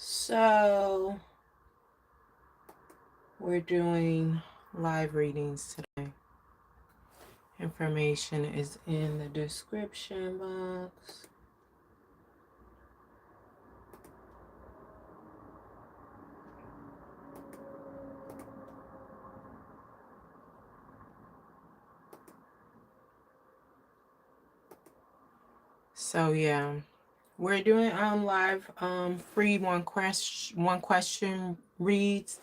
So we're doing live readings today. Information is in the description box. So yeah, we're doing live free one question reads.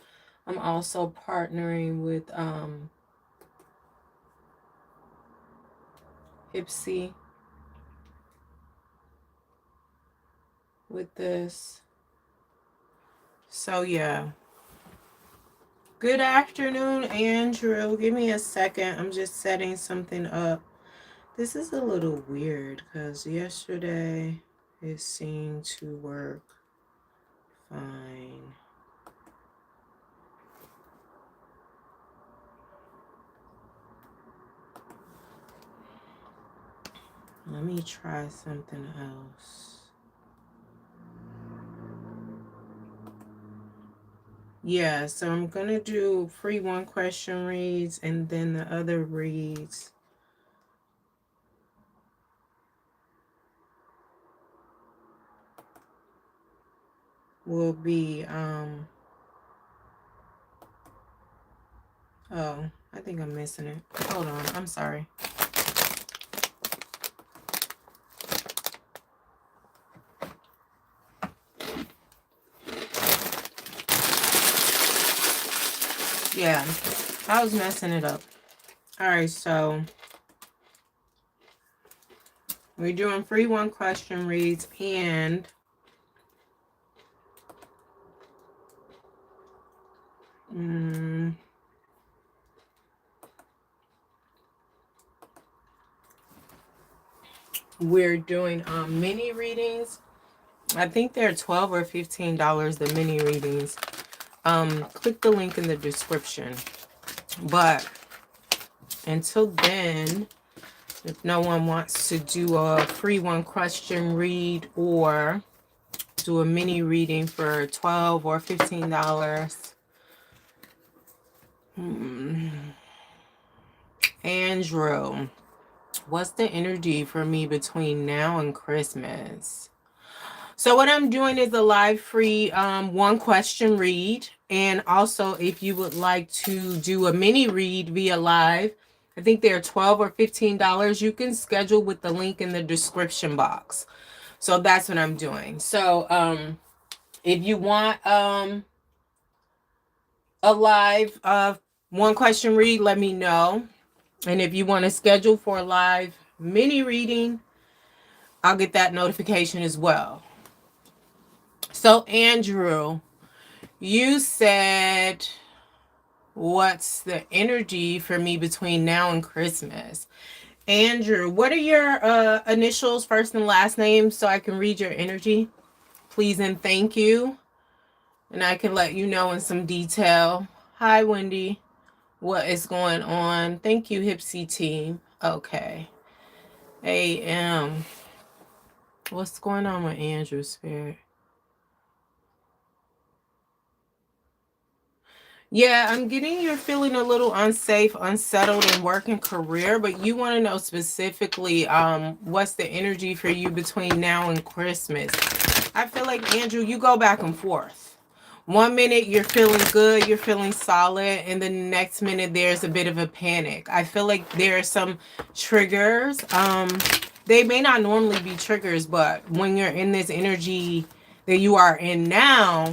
I'm also partnering with Ipsy with this. So yeah. Good afternoon, Andrew. Give me a second. I'm just setting something up. This is a little weird because yesterday it seemed to work fine. Let me try something else. Yeah, so I'm going to do free one question reads and then the other reads will be, oh, I think I'm missing it. Hold on, I'm sorry. Yeah, I was messing it up. All right, so we're doing free one question reads and we're doing mini readings. I think they're $12 or $15, the mini readings. Click the link in the description. But until then, if no one wants to do a free one question read or do a mini reading for $12 or $15, Andrew, what's the energy for me between now and Christmas? So what I'm doing is a live free one question read. And also if you would like to do a mini read via live, I think they're $12 or $15. You can schedule with the link in the description box. So that's what I'm doing. So if you want a live one question read, let me know. And if you want to schedule for a live mini reading, I'll get that notification as well. So Andrew, you said, what's the energy for me between now and Christmas? Andrew, what are your initials, first and last name, so I can read your energy? Please and thank you. And I can let you know in some detail. Hi, Wendy. What is going on? Thank you, Hipsy team. Okay. AM. What's going on with Andrew's spirit? Yeah, I'm getting you're feeling a little unsafe, unsettled in work and career, but you want to know specifically what's the energy for you between now and Christmas. I feel like, Andrew, you go back and forth. 1 minute you're feeling good, you're feeling solid, and the next minute there's a bit of a panic. I feel like there are some triggers. They may not normally be triggers, but when you're in this energy that you are in now,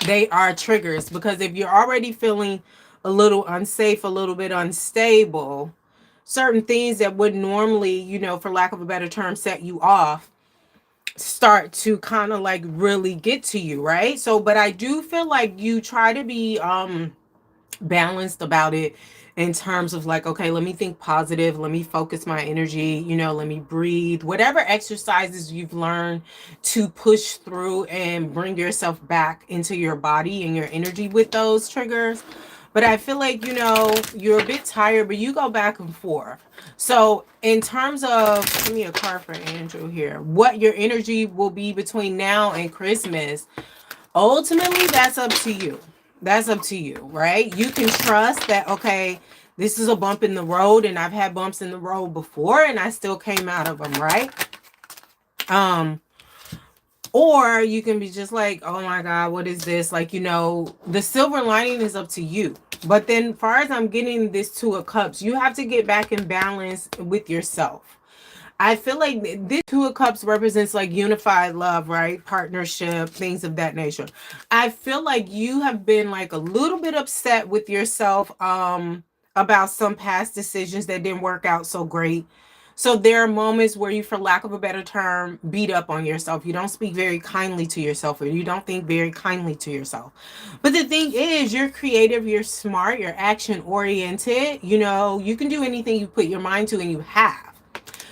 they are triggers, because if you're already feeling a little unsafe, a little bit unstable, certain things that would normally, you know, for lack of a better term, set you off, start to kind of like really get to you, right? So, but I do feel like you try to be balanced about it, in terms of like, okay, let me think positive, let me focus my energy, you know, let me breathe, whatever exercises you've learned to push through and bring yourself back into your body and your energy with those triggers. But I feel like, you know, you're a bit tired, but you go back and forth. So in terms of, give me a card for Andrew here, what your energy will be between now and Christmas. Ultimately, that's up to you. That's up to you, right? You can trust that, okay, this is a bump in the road, and I've had bumps in the road before and I still came out of them, right? Um, or you can be just like, oh my God, what is this? Like, you know, the silver lining is up to you. But then, far as I'm getting this Two of Cups, you have to get back in balance with yourself. I feel like this Two of Cups represents like unified love, right? Partnership, things of that nature. I feel like you have been like a little bit upset with yourself about some past decisions that didn't work out so great. So there are moments where you, for lack of a better term, beat up on yourself. You don't speak very kindly to yourself, or you don't think very kindly to yourself. But the thing is, you're creative, you're smart, you're action oriented. You know, you can do anything you put your mind to, and you have.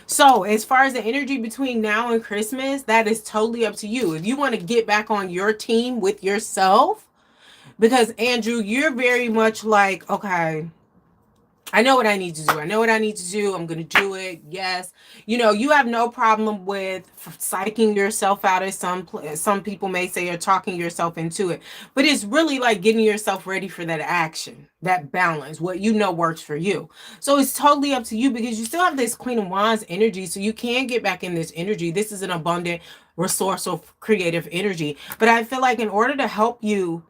So, as far as the energy between now and Christmas, that is totally up to you. If you want to get back on your team with yourself, because Andrew, you're very much like, okay, I know what I need to do. I know what I need to do. I'm going to do it. Yes. You know, you have no problem with psyching yourself out, as some people may say, or talking yourself into it. But it's really like getting yourself ready for that action, that balance, what you know works for you. So it's totally up to you, because you still have this Queen of Wands energy. So you can get back in this energy. This is an abundant, resourceful, creative energy. But I feel like in order to help you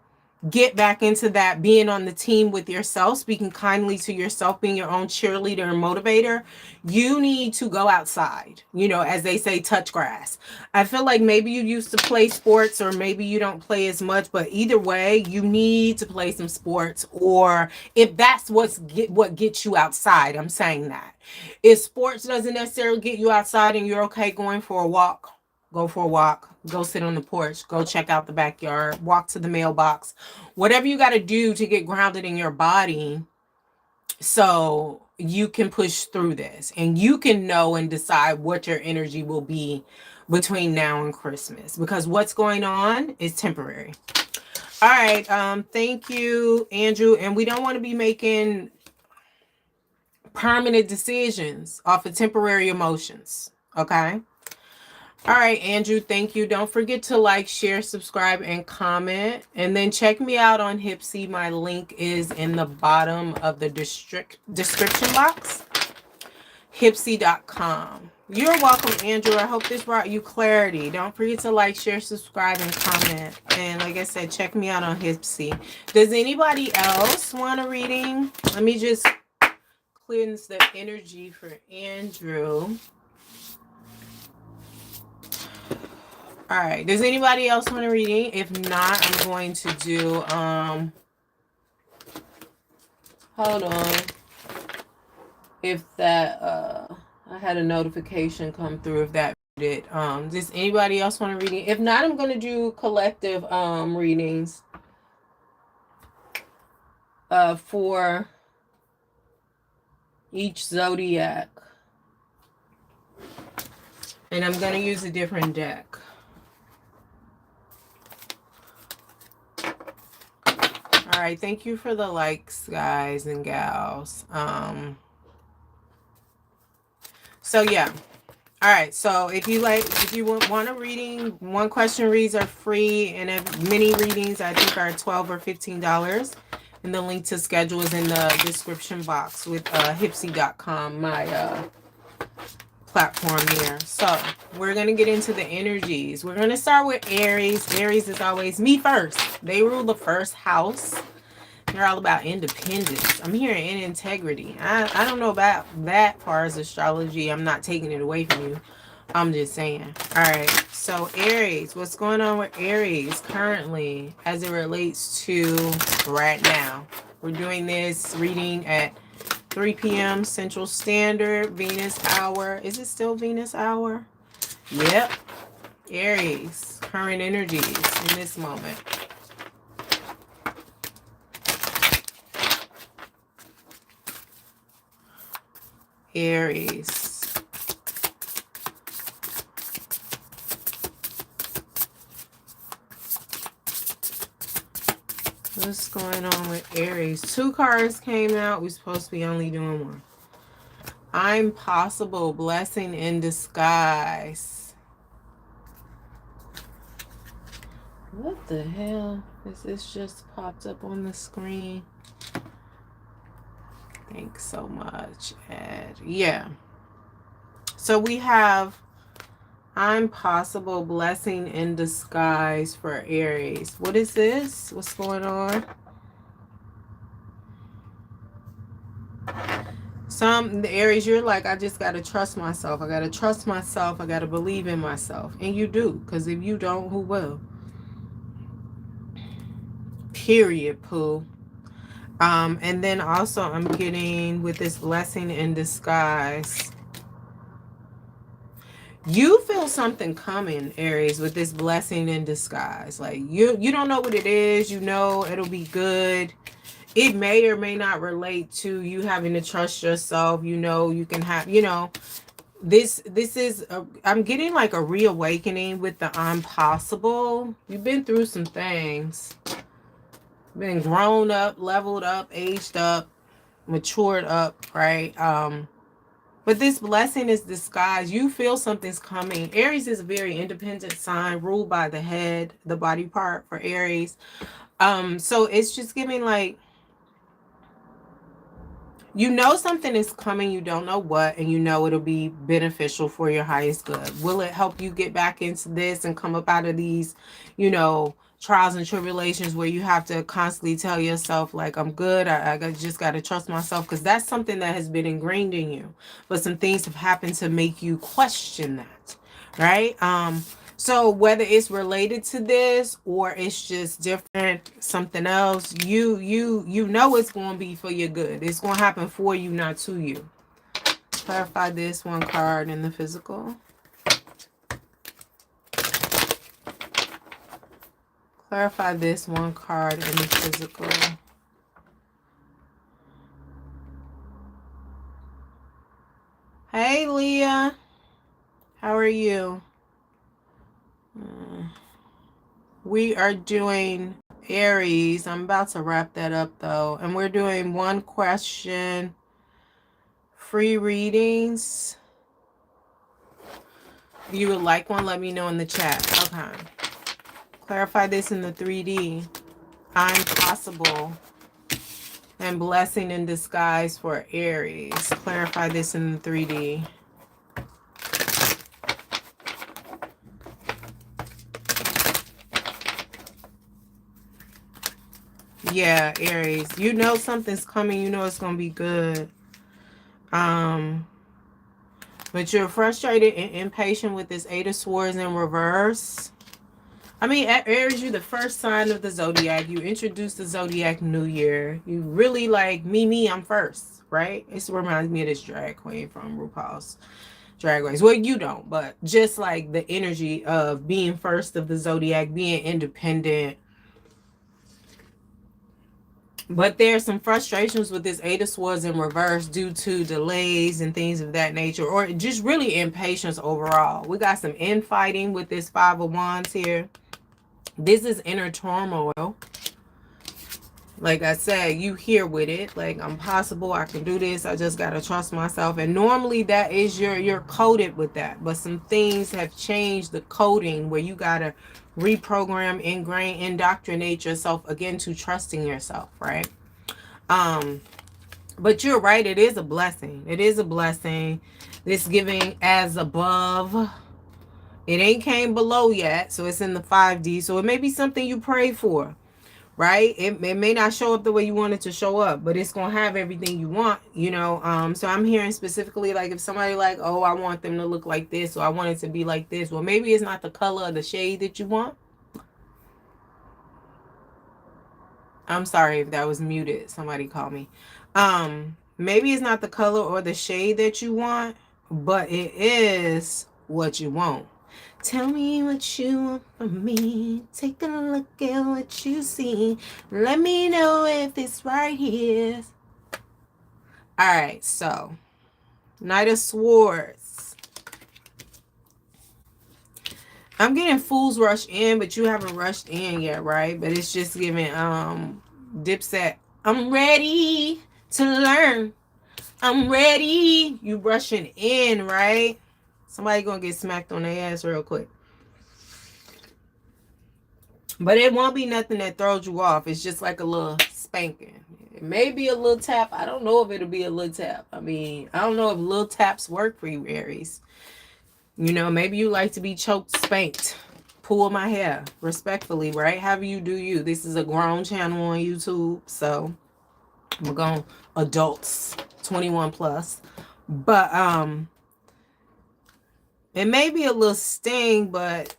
get back into that, being on the team with yourself, speaking kindly to yourself, being your own cheerleader and motivator, you need to go outside, you know, as they say, touch grass. I feel like maybe you used to play sports, or maybe you don't play as much, but either way, you need to play some sports. Or if that's what gets you outside, I'm saying that if sports doesn't necessarily get you outside and you're okay going for a walk, go for a walk, go sit on the porch, go check out the backyard, walk to the mailbox, whatever you got to do to get grounded in your body, so you can push through this and you can know and decide what your energy will be between now and Christmas, because what's going on is temporary. All right. Thank you, Andrew. And we don't want to be making permanent decisions off of temporary emotions. Okay. All right, Andrew, thank you. Don't forget to like, share, subscribe, and comment. And then check me out on Hipsy. My link is in the bottom of the description box. Hipsy.com. You're welcome, Andrew. I hope this brought you clarity. Don't forget to like, share, subscribe, and comment. And like I said, check me out on Hipsy. Does anybody else want a reading? Let me just cleanse the energy for Andrew. All right. Does anybody else want a reading? If not, I'm going to do, hold on. If that, I had a notification come through if that did. Does anybody else want a reading? If not, I'm going to do collective, readings, for each zodiac. And I'm going to use a different deck. All right, thank you for the likes, guys and gals. So yeah. All right, so if you want a reading, one question reads are free, and mini readings I think are $12 or $15. And the link to schedule is in the description box with Hipsy.com, my platform there. So we're gonna get into the energies. We're gonna start with Aries. Aries is always me first. They rule the first house. They're all about independence. I'm hearing in integrity. I don't know about that far as astrology. I'm not taking it away from you. I'm just saying. All right. So Aries, what's going on with Aries currently as it relates to right now? We're doing this reading at 3 p.m. Central Standard, Venus hour. Is it still Venus hour? Yep. Aries, current energies in this moment. Aries. What's going on with Aries? 2 cards came out. We're supposed to be only doing 1. I'm possible. Blessing in disguise. What the hell is this just popped up on the screen? Thanks so much, Ed. Yeah. So we have I'm possible blessing in disguise for Aries. What is this? What's going on? The Aries, you're like, I just got to trust myself. I got to trust myself. I got to believe in myself. And you do. Because if you don't, who will? Period, Pooh. And then also I'm getting with this blessing in disguise. You feel something coming, Aries, with this blessing in disguise. Like you don't know what it is. You know it'll be good. It may or may not relate to you having to trust yourself. You know you can have. You know this is. I'm getting like a reawakening with the impossible. You've been through some things. Been grown up, leveled up, aged up, matured up, right? But this blessing is disguised. You feel something's coming. Aries is a very independent sign, ruled by the head, the body part for Aries. So it's just giving like, you know something is coming, you don't know what, and you know it'll be beneficial for your highest good. Will it help you get back into this and come up out of these, you know, trials and tribulations where you have to constantly tell yourself like, I'm good, I just got to trust myself, because that's something that has been ingrained in you, but some things have happened to make you question that, right? So whether it's related to this or it's just different, something else, you know it's going to be for your good. It's going to happen for you, not to you. Clarify this one card in the physical. Clarify this one card in the physical. Hey, Leah. How are you? We are doing Aries. I'm about to wrap that up, though. And we're doing one question, free readings. If you would like one, let me know in the chat. Okay. Clarify this in the 3D. I'm possible and blessing in disguise for Aries. Clarify this in the 3D. Yeah, Aries. You know something's coming. You know it's going to be good. But you're frustrated and impatient with this 8 of Swords in reverse. I mean, Aries, you're the first sign of the zodiac. You introduced the zodiac new year. You really like me, I'm first, right? It reminds me of this drag queen from RuPaul's Drag Race. Well, you don't, but just like the energy of being first of the zodiac, being independent. But there's some frustrations with this 8 of Swords in reverse due to delays and things of that nature, or just really impatience overall. We got some infighting with this 5 of Wands here. This is inner turmoil. Like I said, you here with it. Like, I'm possible, I can do this, I just gotta trust myself. And normally that is you're coded with that. But some things have changed the coding where you gotta reprogram, ingrain, indoctrinate yourself again to trusting yourself, right? But you're right, it is a blessing. It is a blessing. This giving as above. It ain't came below yet, so it's in the 5D. So it may be something you pray for, right? It may not show up the way you want it to show up, but it's going to have everything you want, you know? So I'm hearing specifically, like, if somebody like, oh, I want them to look like this, or I want it to be like this. Well, maybe it's not the color or the shade that you want. I'm sorry if that was muted. Somebody called me. Maybe it's not the color or the shade that you want, but it is what you want. Tell me what you want from me. Take a look at what you see. Let me know if this right here. All right, so Knight of Swords. I'm getting Fool's Rush in, but you haven't rushed in yet, right? But it's just giving Dipset. I'm ready to learn. I'm ready. You rushing in, right? Somebody gonna get smacked on their ass real quick. But it won't be nothing that throws you off. It's just like a little spanking. It may be a little tap. I don't know if it'll be a little tap. I mean, I don't know if little taps work for you, Aries. You know, maybe you like to be choked, spanked. Pull my hair, respectfully, right? However you do you. This is a grown channel on YouTube, so we're going adults, 21 plus. But it may be a little sting, but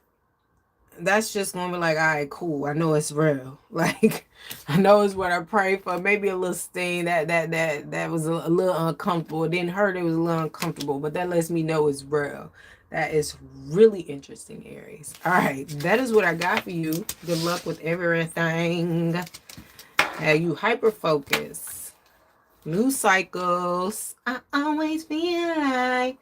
that's just gonna be like, all right, cool. I know it's real. Like, I know it's what I pray for. Maybe a little sting that was a little uncomfortable. It didn't hurt. It was a little uncomfortable, but that lets me know it's real. That is really interesting, Aries. All right, that is what I got for you. Good luck with everything. You hyper focus. New cycles. I always feel like.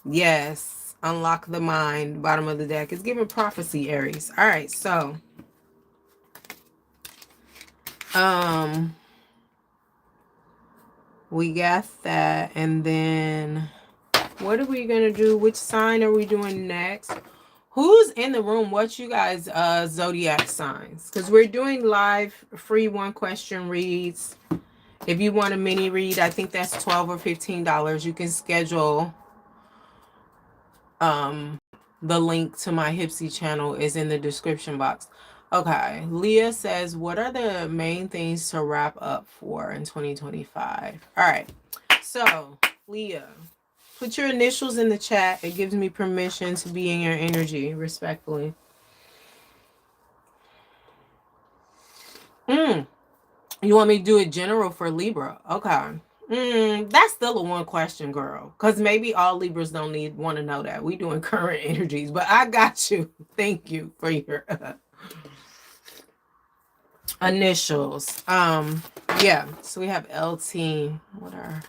Yes. Unlock the mind. Bottom of the deck. It's giving prophecy, Aries. All right, so. We got that. And then what are we going to do? Which sign are we doing next? Who's in the room? What's you guys' zodiac signs? Because we're doing live free 1-question reads. If you want a mini read, I think that's $12 or $15. You can schedule. The link to my Hipsy channel is in the description box. Okay, Leah says, what are the main things to wrap up for in 2025? All right, so Leah, put your initials in the chat. It gives me permission to be in your energy, respectfully. You want me to do it general for Libra? Okay. That's still a 1-question, girl. Because maybe all Libras don't want to know that. We doing current energies. But I got you. Thank you for your initials. Yeah. So we have LT. What are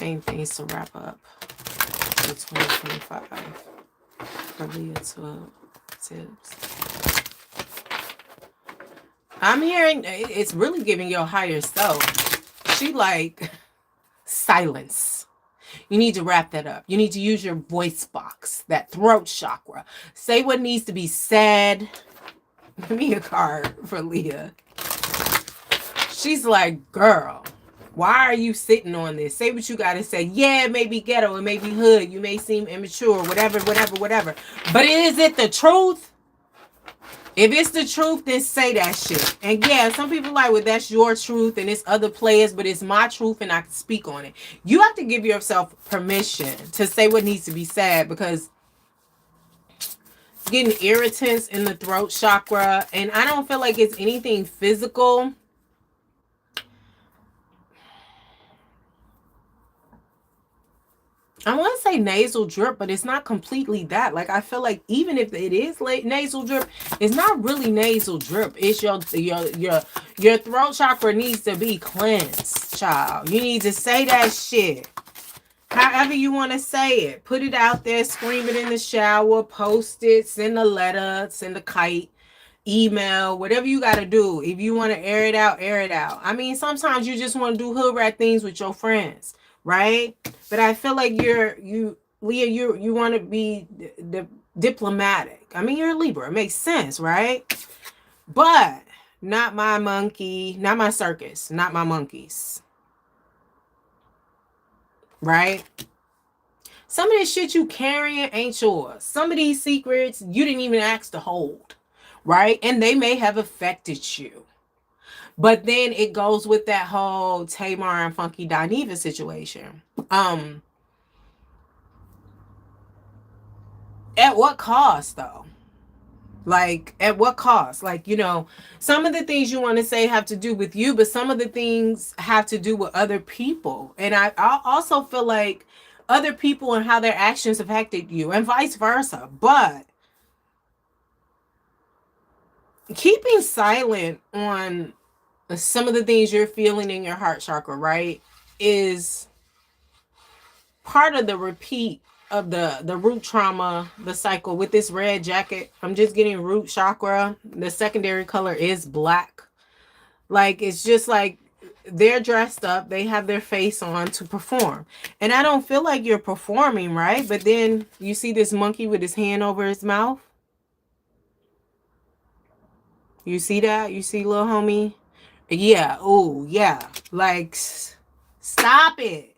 main things to wrap up for 2025? For Leah 12 tips. I'm hearing it's really giving your higher self. She like silence. You need to wrap that up. You need to use your voice box, that throat chakra. Say what needs to be said. Give me a card for Leah. She's like, girl, why are you sitting on this? Say what you got to say. Yeah, it may be ghetto. It may be hood. You may seem immature. Whatever. But is it the truth? If it's the truth, then say that shit. And yeah, some people like, well, that's your truth and it's other players, but it's my truth and I can speak on it. You have to give yourself permission to say what needs to be said, because getting irritants in the throat chakra, and I don't feel like it's anything physical. I want to say nasal drip, but it's not completely that. Like, I feel like even if it is nasal drip, it's not really nasal drip. It's your throat chakra needs to be cleansed, child. You need to say that shit. However you want to say it. Put it out there, scream it in the shower, post it, send a letter, send a kite, email, whatever you got to do. If you want to air it out, air it out. I mean, sometimes you just want to do hood rat things with your friends, right? But I feel like Leah, you want to be diplomatic. I mean, you're a Libra. It makes sense, right? But not my monkey, not my circus, not my monkeys. Right? Some of this shit you carrying ain't yours. Some of these secrets you didn't even ask to hold. Right? And they may have affected you. But then it goes with that whole Tamar and Funky Dineva situation. At what cost, though? Like, at what cost? Like, you know, some of the things you want to say have to do with you, but some of the things have to do with other people. And I also feel like other people and how their actions affected you, and vice versa. But keeping silent on some of the things you're feeling in your heart chakra, right, is part of the repeat of the root trauma, the cycle. With this red jacket, I'm just getting root chakra. The secondary color is black. Like, it's just like they're dressed up, they have their face on to perform, and I don't feel like you're performing, right? But then you see this monkey with his hand over his mouth. You see that? You see, little homie? Yeah. Oh, yeah. Like, stop it.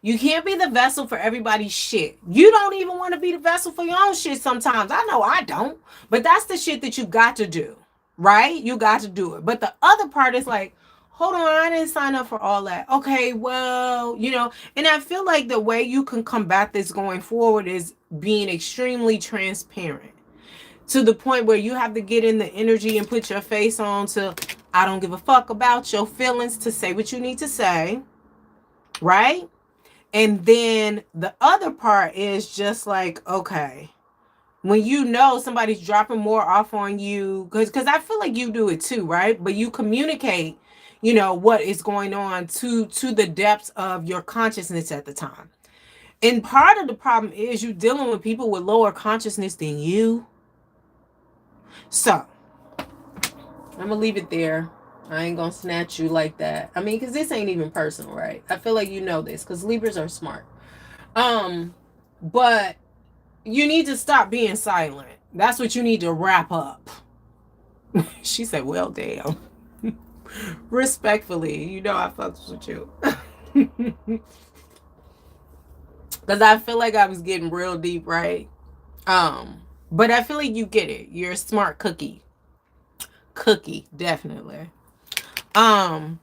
You can't be the vessel for everybody's shit. You don't even want to be the vessel for your own shit sometimes. I know I don't. But that's the shit that you got to do. Right? You got to do it. But the other part is like, hold on, I didn't sign up for all that. Okay, well, you know, and I feel like the way you can combat this going forward is being extremely transparent to the point where you have to get in the energy and put your face on to, I don't give a fuck about your feelings, to say what you need to say. Right? And then the other part is just like, okay, when you know somebody's dropping more off on you, because I feel like you do it too, right? But you communicate, you know, what is going on to the depths of your consciousness at the time. And part of the problem is you dealing with people with lower consciousness than you. So I'm gonna leave it there. I ain't gonna snatch you like that. I mean, because this ain't even personal, right? I feel like you know this because Libras are smart. But you need to stop being silent. That's what you need to wrap up. She said, well, damn. Respectfully, you know I fucks with you. Because I feel like I was getting real deep, right? But I feel like you get it. You're a smart cookie. Cookie, definitely. Or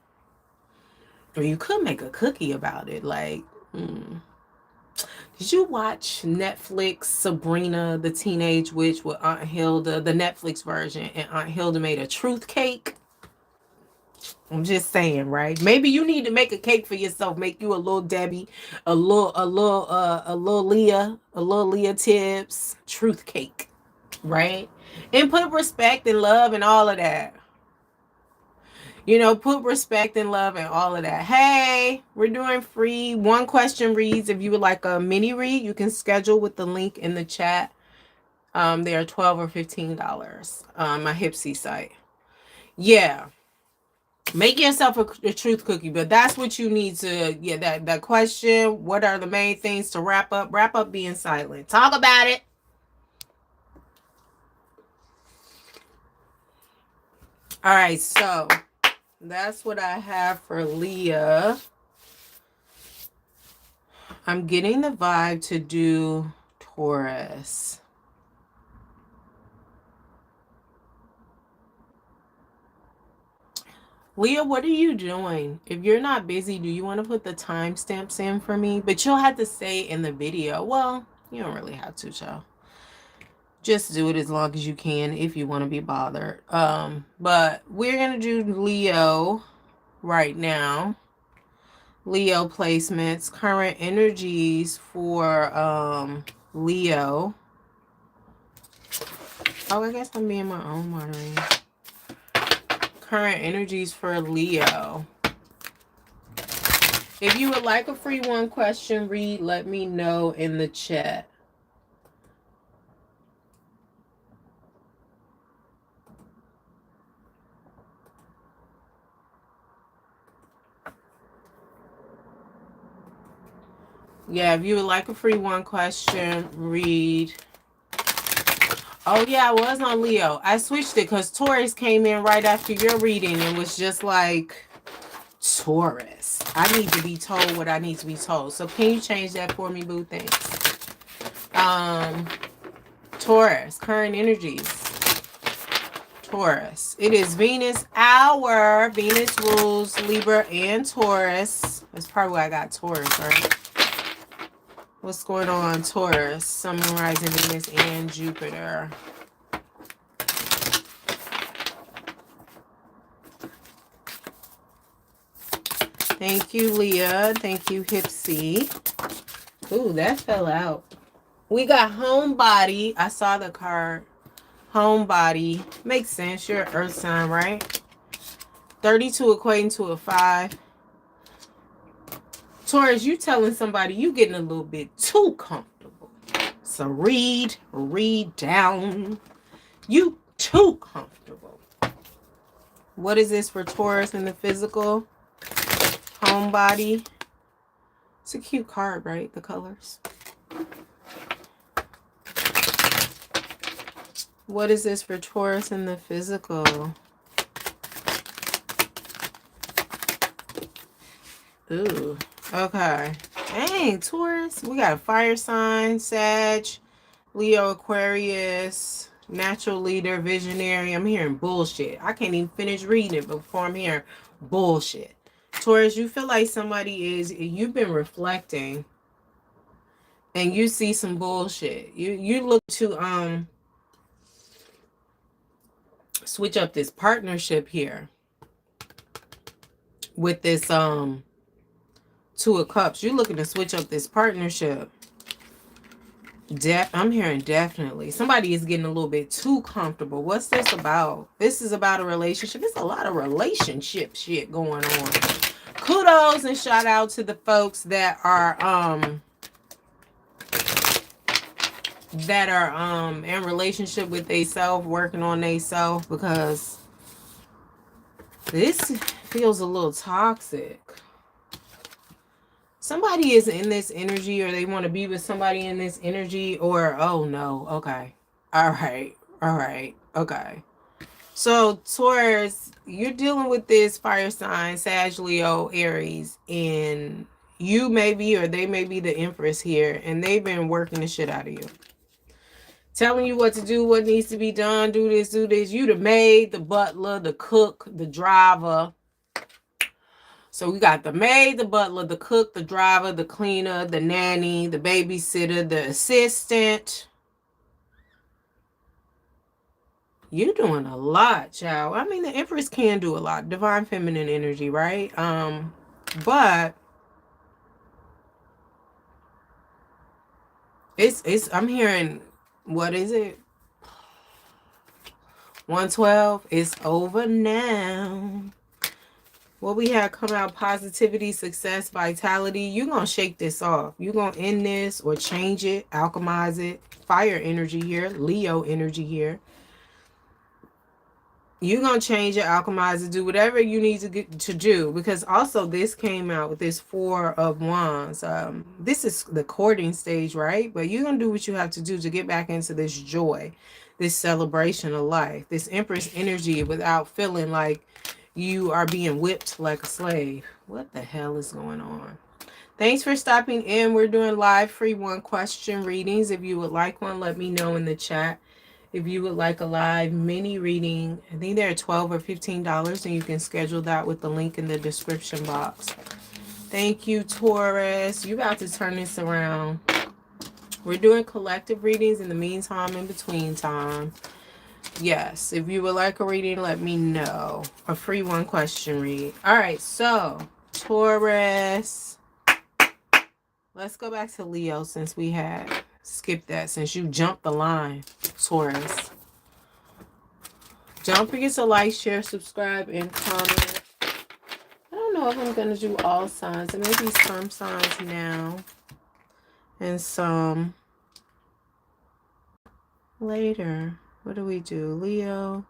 you could make a cookie about it. Like, did you watch Netflix Sabrina the Teenage Witch with Aunt Hilda, the Netflix version, and Aunt Hilda made a truth cake? I'm just saying, right? Maybe you need to make a cake for yourself. Make you a little Debbie, a little Leah Tips truth cake, right? And put respect and love and all of that. You know, put respect and love and all of that. Hey, we're doing free one question reads. If you would like a mini read, you can schedule with the link in the chat. They are $12 or $15. My Hipsy site. Yeah. Make yourself a truth cookie, but that's what you need to, yeah, that question. What are the main things to wrap up? Wrap up being silent. Talk about it. All right, so that's what I have for Leah. I'm getting the vibe to do Taurus. Leah, what are you doing? If you're not busy, do you want to put the timestamps in for me? But you'll have to say in the video. Well, you don't really have to, child. Just do it as long as you can if you want to be bothered. But we're going to do Leo right now. Leo placements, current energies for Leo. Oh, I guess I'm being my own moderator. Current energies for Leo. If you would like a free one question read, let me know in the chat. Yeah, if you would like a free one question read. Oh, yeah, I was on Leo. I switched it because Taurus came in right after your reading and was just like, Taurus. I need to be told what I need to be told. So can you change that for me, boo? Thanks. Taurus, current energies. Taurus. It is Venus hour. Venus rules Libra and Taurus. That's probably why I got Taurus, right? What's going on, Taurus? Sun, Moon, Rising, Venus, and Jupiter. Thank you, Leah. Thank you, Hipsy. Ooh, that fell out. We got homebody. I saw the card. Homebody. Makes sense. You're an earth sign, right? 32 equating to a 5. Taurus, you telling somebody you getting a little bit too comfortable. So read down. You too comfortable. What is this for Taurus in the physical? Homebody. It's a cute card, right? The colors. What is this for Taurus in the physical? Ooh, okay. Dang, Taurus. We got a fire sign, Sag, Leo, Aquarius, natural leader, visionary. I'm hearing bullshit. I can't even finish reading it before I'm hearing bullshit. Taurus, you feel like somebody is, you've been reflecting and you see some bullshit. You look to switch up this partnership here with this Two of Cups. You're looking to switch up this partnership. I'm hearing definitely. Somebody is getting a little bit too comfortable. What's this about? This is about a relationship. There's a lot of relationship shit going on. Kudos and shout out to the folks that are in relationship with theyself, working on theyself, because this feels a little toxic. Somebody is in this energy, or they want to be with somebody in this energy, or oh no, okay. All right, okay. So Taurus, you're dealing with this fire sign, Sag, Leo, Aries, and you may be, or they may be the Empress here, and they've been working the shit out of you. Telling you what to do, what needs to be done, do this, do this. You the maid, the butler, the cook, the driver. So we got the maid, the butler, the cook, the driver, the cleaner, the nanny, the babysitter, the assistant. You're doing a lot, child. I mean, the Empress can do a lot. Divine feminine energy, right? But it's I'm hearing, what is it? 112. It's over now. What we had come out, positivity, success, vitality. You're going to shake this off. You're going to end this or change it, alchemize it. Fire energy here, Leo energy here. You're going to change it, alchemize it, do whatever you need to do. Because also this came out with this Four of Wands. This is the courting stage, right? But you're going to do what you have to do to get back into this joy, this celebration of life, this Empress energy without feeling like you are being whipped like a slave. What the hell is going on? Thanks for stopping in. We're doing live free 1-question readings. If you would like one, let me know in the chat. If you would like a live mini reading, I think they're $12 or $15, and you can schedule that with the link in the description box. Thank you, Taurus. You about to turn this around. We're doing collective readings in the meantime, in between time. Yes, if you would like a reading, let me know. A free 1-question read. All right, so Taurus. Let's go back to Leo since we had skipped that, since you jumped the line, Taurus. Don't forget to like, share, subscribe, and comment. I don't know if I'm going to do all signs. There may be some signs now and some later. What do we do? Leo,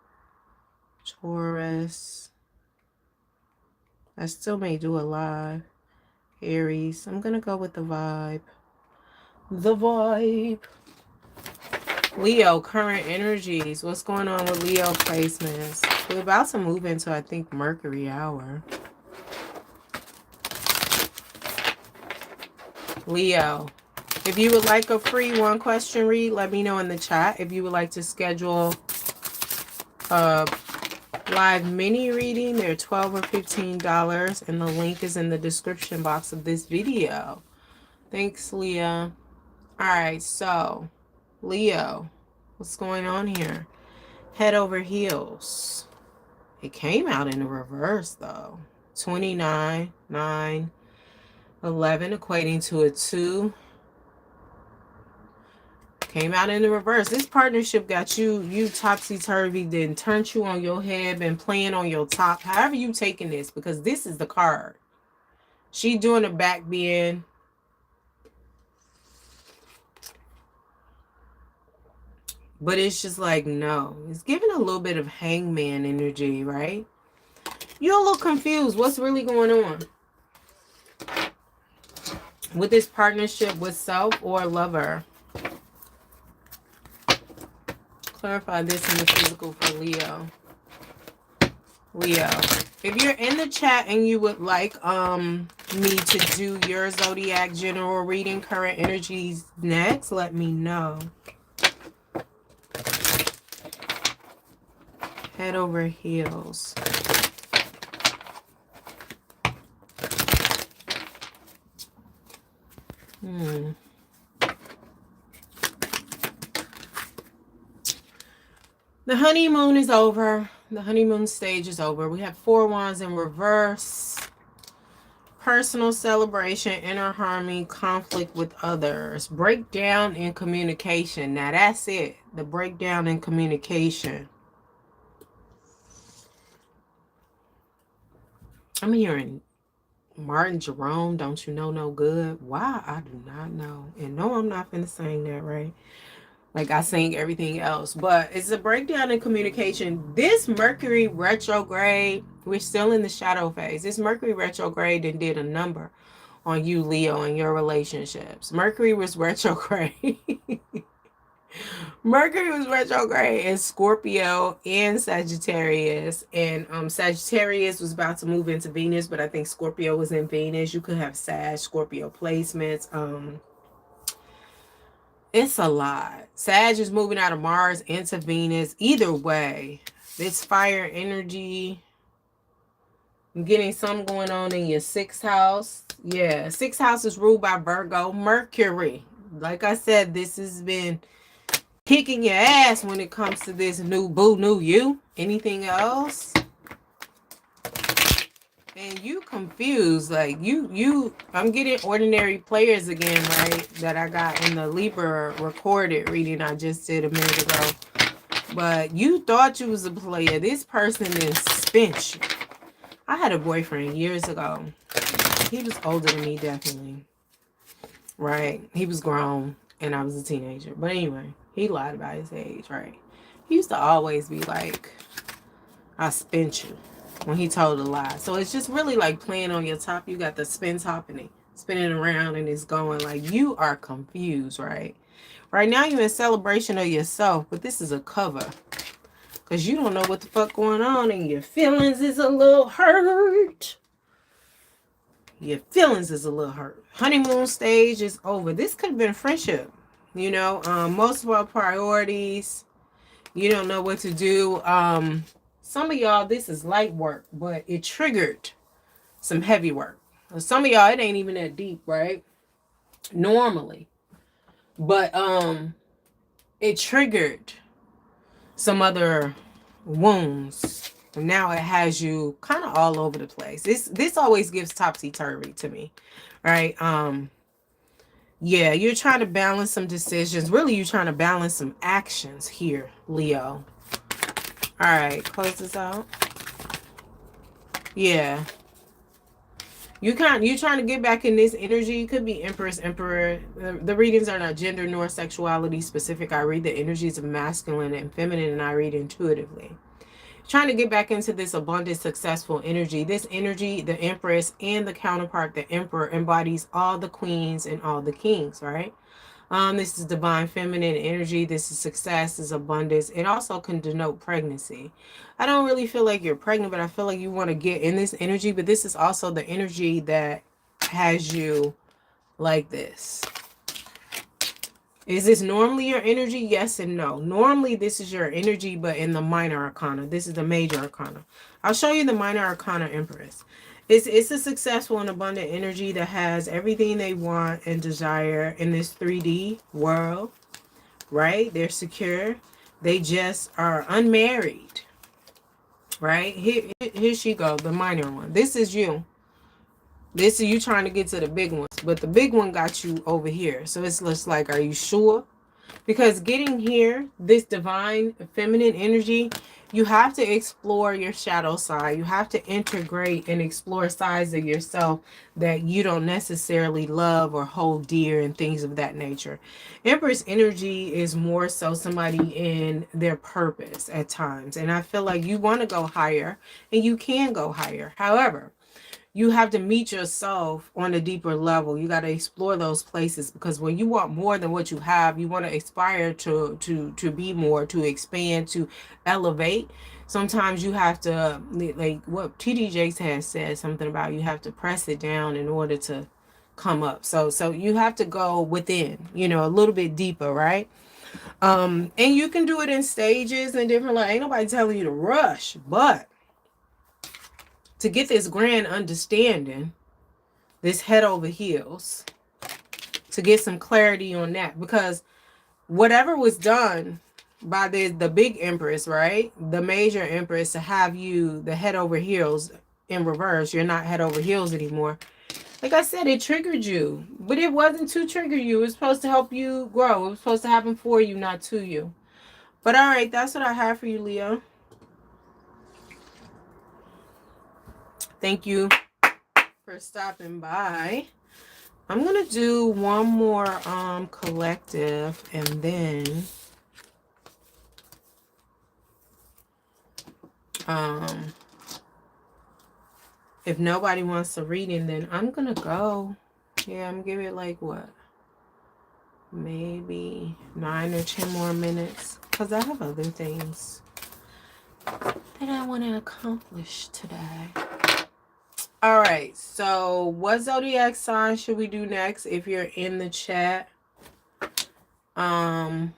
Taurus. I still may do a live. Aries. I'm going to go with the vibe. The vibe. Leo, current energies. What's going on with Leo placements? We're about to move into, I think, Mercury hour. Leo. If you would like a free 1-question read, let me know in the chat. If you would like to schedule a live mini reading, they're $12 or $15, and the link is in the description box of this video. Thanks, Leah. All right, so Leo, what's going on here? Head over heels. It came out in the reverse, though. 29, 9, 11, equating to a 2. Came out in the reverse. This partnership got you topsy-turvy, then turned you on your head, been playing on your top. However you taking this, because this is the card. She doing a back bend. But it's just like, no. It's giving a little bit of hangman energy, right? You're a little confused. What's really going on with this partnership with self or lover? clarify this in the physical for Leo. Leo, if you're in the chat and you would like me to do your zodiac general reading, current energies next, let me know. Head over heels. The honeymoon is over. The honeymoon stage is over. We have 4 wands in reverse. Personal celebration, inner harmony, conflict with others. Breakdown in communication. Now that's it. The breakdown in communication. I'm hearing Martin Jerome, don't you know no good? Why? I do not know. And no, I'm not finna sing that, right? Like I sing everything else. But it's a breakdown in communication. This Mercury retrograde, we're still in the shadow phase. This Mercury retrograde and did a number on you, Leo, and your relationships. Mercury was retrograde. Mercury was retrograde in Scorpio and Sagittarius. And Sagittarius was about to move into Venus, but I think Scorpio was in Venus. You could have Sag, Scorpio placements. It's a lot. Sag is moving out of Mars into Venus. Either way, this fire energy. I'm getting something going on in your 6th house. Yeah, 6th house is ruled by Virgo. Mercury. Like I said, this has been kicking your ass when it comes to this new boo, new you. Anything else? And you confused, like I'm getting ordinary players again, right? That I got in the Libra recorded reading I just did a minute ago. But you thought you was a player. This person then spent you. I had a boyfriend years ago. He was older than me, definitely. Right? He was grown and I was a teenager. But anyway, he lied about his age, right? He used to always be like, I spent you, when he told a lie. So it's just really like playing on your top. You got the spin top and spinning around and it's going like you are confused, right? Right now you're in celebration of yourself, but this is a cover. Because you don't know what the fuck going on and your feelings is a little hurt. Your feelings is a little hurt. Honeymoon stage is over. This could have been a friendship. You know, most of our priorities. You don't know what to do. Some of y'all, this is light work, but it triggered some heavy work. Some of y'all, it ain't even that deep, right? Normally. But it triggered some other wounds. And now it has you kind of all over the place. This always gives topsy-turvy to me, right? Yeah, you're trying to balance some decisions. Really, you're trying to balance some actions here, Leo. All right, close this out. Yeah. You're trying to get back in this energy. You could be Empress, Emperor. The readings are not gender nor sexuality specific. I read the energies of masculine and feminine, and I read intuitively. Trying to get back into this abundant, successful energy. This energy, the Empress and the counterpart, the Emperor, embodies all the queens and all the kings, right? This is divine feminine energy. This is success, this is abundance. It also can denote pregnancy. I don't really feel like you're pregnant, but I feel like you want to get in this energy. But this is also the energy that has you like this. Is this normally your energy? Yes and no. Normally, this is your energy, but in the minor arcana. This is the major arcana. I'll show you the minor arcana Empress. It's a successful and abundant energy that has everything they want and desire in this 3D world, right? They're secure. They just are unmarried, right? Here she go, the minor one. This is you. This is you trying to get to the big ones, but the big one got you over here. So it's just like, are you sure? Because getting here, this divine feminine energy, you have to explore your shadow side. You have to integrate and explore sides of yourself that you don't necessarily love or hold dear and things of that nature. Empress energy is more so somebody in their purpose at times. And I feel like you want to go higher and you can go higher. However, you have to meet yourself on a deeper level. You got to explore those places, because when you want more than what you have, you want to aspire to be more, to expand, to elevate. Sometimes you have to, like what TD Jakes has said, something about you have to press it down in order to come up. So you have to go within, you know, a little bit deeper, right? And you can do it in stages and different, like, ain't nobody telling you to rush, but to get this grand understanding, this head over heels, to get some clarity on that, because whatever was done by the big empress, right, the major empress, to have you the head over heels in reverse, you're not head over heels anymore. Like I said, it triggered you, but it wasn't to trigger you. It was supposed to help you grow. It was supposed to happen for you, not to you. But all right, that's what I have for you, Leo. Thank you for stopping by. I'm gonna do one more collective, and then if nobody wants a reading, then I'm gonna go. Yeah, I'm gonna give it like what, maybe 9 or 10 more minutes, because I have other things that I want to accomplish today. All right, so what zodiac sign should we do next? If you're in the chat, and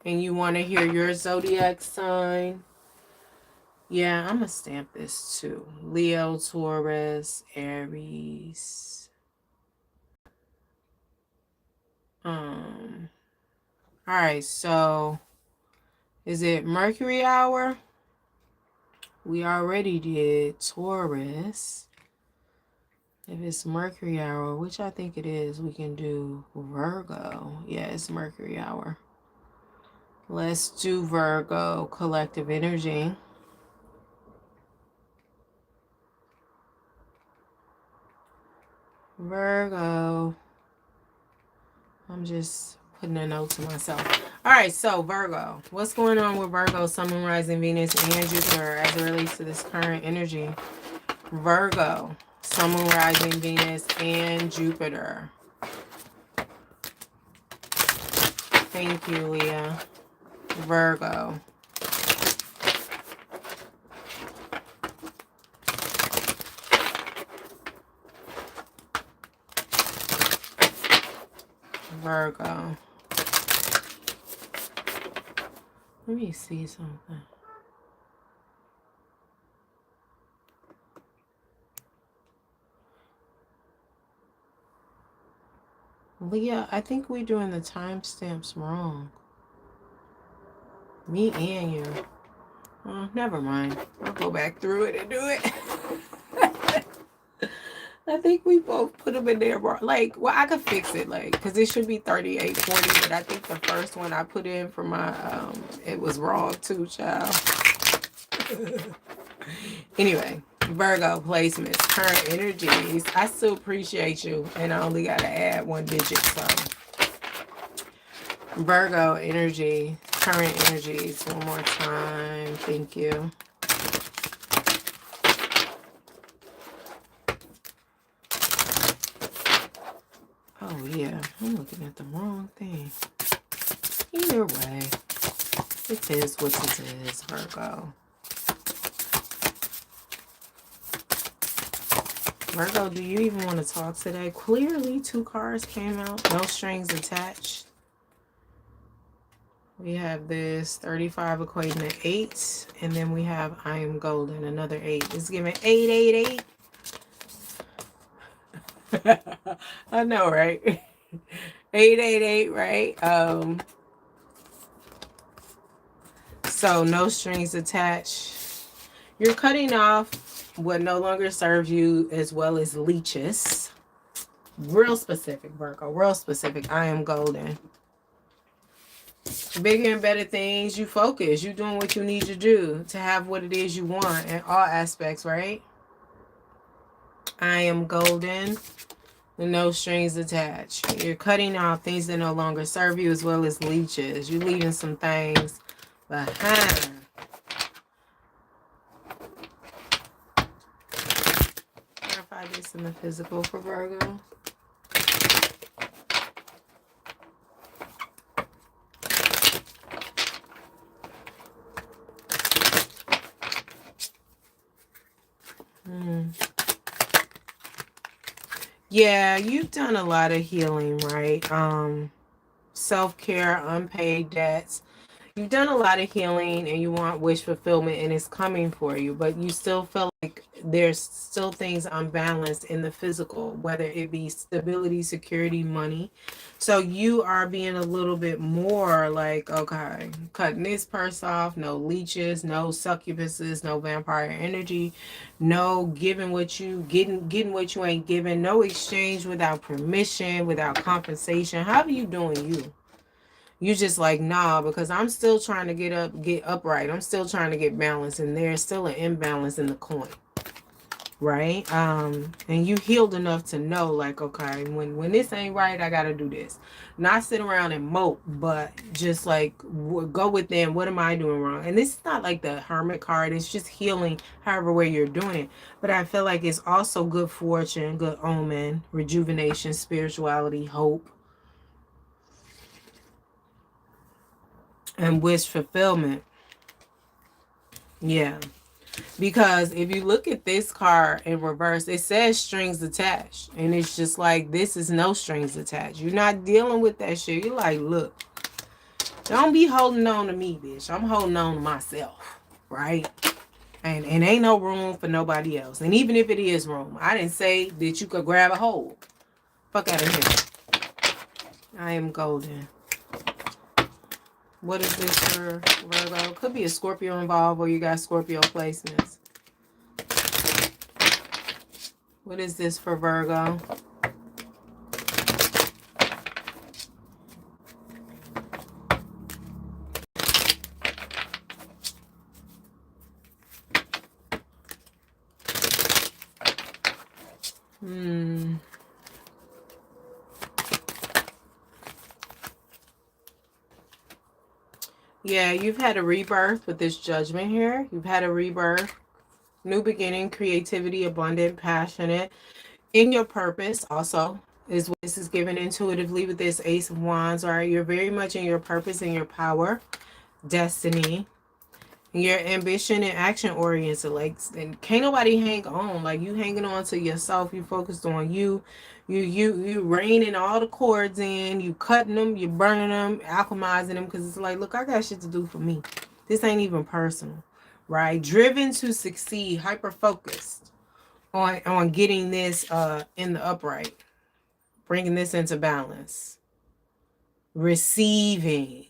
you want to hear your zodiac sign, yeah, I'm gonna stamp this too. Leo, Taurus, Aries. All right, so is it Mercury hour? We already did Taurus. If it's Mercury hour, which I think it is, we can do Virgo. Yeah, it's Mercury hour. Let's do Virgo, collective energy. Virgo. I'm just putting a note to myself. All right, so Virgo. What's going on with Virgo, Sun, Moon, Rising, Venus, and Jupiter as it relates to this current energy? Virgo, Sun, Moon, Rising, Venus, and Jupiter. Thank you, Leah. Virgo. Virgo. Let me see something. Leah, I think we're doing the timestamps wrong. Me and you. Oh, never mind. I'll go back through it and do it. I think we both put them in there wrong. Like, well, I could fix it, like, because it should be 3840, but I think the first one I put in for my, it was wrong too, child. Anyway, Virgo placements, current energies. I still appreciate you, and I only got to add 1 digit, so. Virgo energy, current energies, one more time. Thank you. Oh, yeah, I'm looking at the wrong thing. Either way, it is what it is, Virgo. Virgo, do you even want to talk today? Clearly, 2 cards came out. No strings attached. We have this 35 equating to 8. And then we have I am golden, another 8. It's giving 888. I know, right? 888, right? So no strings attached. You're cutting off what no longer serves you, as well as leeches. Real specific, Virgo. Real specific. I am golden. Bigger and better things. You focus. You doing what you need to do to have what it is you want in all aspects, right? I am golden. No strings attached. You're cutting off things that no longer serve you, as well as leeches. You're leaving some things behind. Clarify try this in the physical for Virgo. Yeah, you've done a lot of healing, right? Self-care, unpaid debts. You've done a lot of healing and you want wish fulfillment and it's coming for you, but you still feel like there's still things unbalanced in the physical, whether it be stability, security, money. So you are being a little bit more like, okay, cutting this purse off, no leeches, no succubuses, no vampire energy, no giving what you getting what you ain't giving, no exchange without permission, without compensation. How are you doing you? You just like, nah, because I'm still trying to get upright. I'm still trying to get balance, and there's still an imbalance in the coin, right? And you healed enough to know, like, okay, when this ain't right, I gotta do this. Not sit around and mope, but just like go within. What am I doing wrong? And this is not like the Hermit card. It's just healing, however way you're doing it. But I feel like it's also good fortune, good omen, rejuvenation, spirituality, hope, and wish fulfillment. Yeah. Because if you look at this card in reverse, it says strings attached. And it's just like, this is no strings attached. You're not dealing with that shit. You're like, look, don't be holding on to me, bitch. I'm holding on to myself. Right? And ain't no room for nobody else. And even if it is room, I didn't say that you could grab a hold. Fuck out of here. I am golden. What is this for Virgo? Could be a Scorpio involved or you got Scorpio placements. What is this for Virgo? Yeah, you've had a rebirth with this judgment here. You've had a rebirth, new beginning, creativity, abundant, passionate, in your purpose also is what this is given intuitively with this Ace of Wands. All right, you're very much in your purpose and your power, destiny, your ambition and action oriented. Like, and can't nobody hang on. Like, you hanging on to yourself. You focused on you. You reining all the cords in. You cutting them. You burning them, alchemizing them. Because it's like, look, I got shit to do for me. This ain't even personal, right? Driven to succeed, hyper focused on getting this in the upright, bringing this into balance, receiving,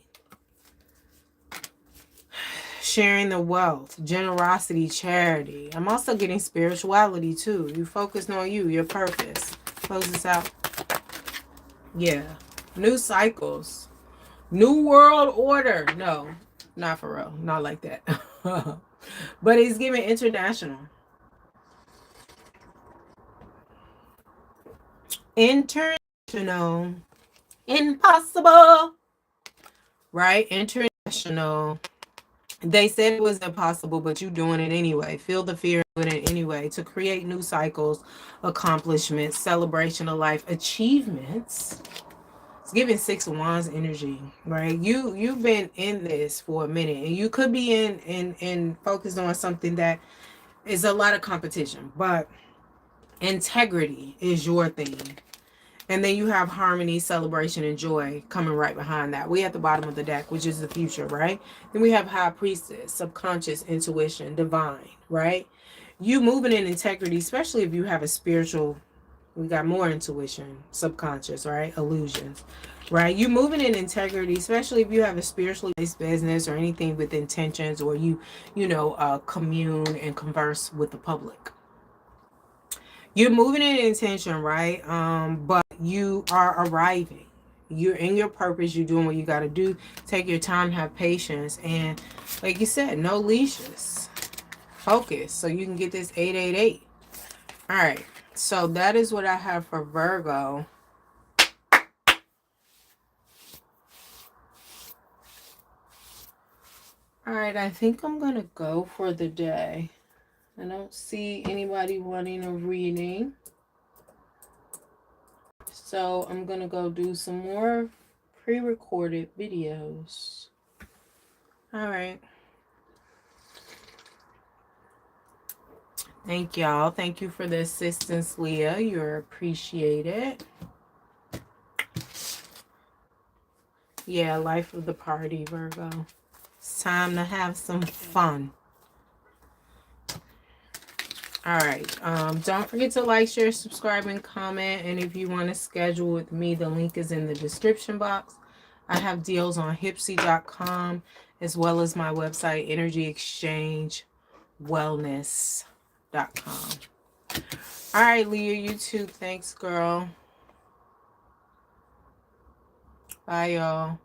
sharing the wealth, generosity, charity. I'm also getting spirituality too. You focused on you, your purpose. Close this out. Yeah. New cycles. New world order. No, not for real. Not like that. But it's giving international. International. Impossible. Right? International. They said it was impossible, but you're doing it anyway. Feel the fear of doing it anyway. To create new cycles, accomplishments, celebration of life, achievements. It's giving Six of Wands energy, right? You've been in this for a minute, and you could be in focused on something that is a lot of competition, but integrity is your thing. And then you have harmony, celebration, and joy coming right behind that. We at the bottom of the deck, which is the future, right? Then we have High Priestess, subconscious, intuition, divine, right? You moving in integrity, especially if you have a spiritual, we got more intuition, subconscious, right? Illusions, right? You moving in integrity, especially if you have a spiritually based business or anything with intentions, or you commune and converse with the public. You're moving in intention, right? But you are arriving. You're in your purpose. You're doing what you got to do. Take your time, have patience. And like you said, no leashes. Focus so you can get this 888. All right. So that is what I have for Virgo. All right. I think I'm going to go for the day. I don't see anybody wanting a reading. So I'm going to go do some more pre-recorded videos. All right. Thank y'all. Thank you for the assistance, Leah. You're appreciated. Yeah, life of the party, Virgo. It's time to have some fun. All right. Don't forget to like, share, subscribe, and comment. And if you want to schedule with me, the link is in the description box. I have deals on Hipsy.com as well as my website, EnergyExchangeWellness.com. All right, Leah, you too. Thanks, girl. Bye, y'all.